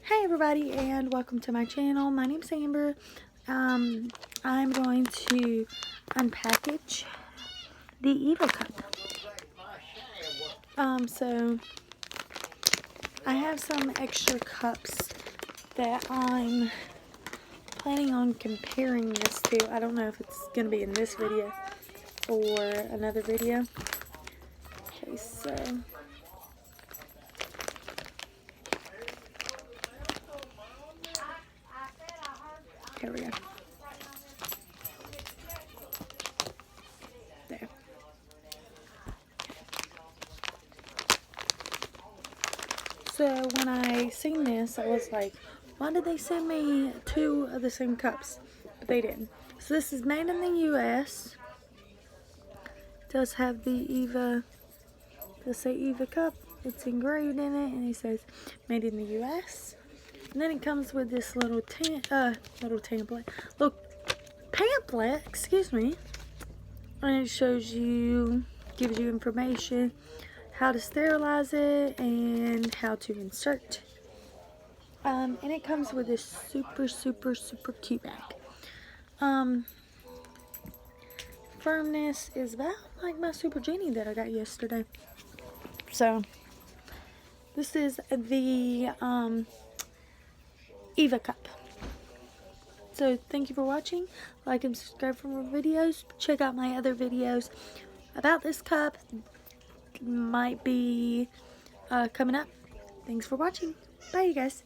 Hey everybody, and welcome to my channel. My name's Amber. I'm going to unpackage the Eva cup. So I have some extra cups that I'm planning on comparing this to. I don't know if it's going to be in this video or another video. Okay, so here we go. There. So when I seen this, I was like, why did they send me two of the same cups? But they didn't. So this is made in the U.S. It does have the Eva, does say Eva cup. It's engraved in it, and it says made in the U.S. And then it comes with this little pamphlet, excuse me. And it shows you, gives you information, how to sterilize it and how to insert. And it comes with this super cute bag. Firmness is about like my Super Genie that I got yesterday. So this is the Eva cup. So thank you for watching. Like and subscribe for more videos. Check out my other videos about this cup. Might be coming up. Thanks for watching. Bye, you guys.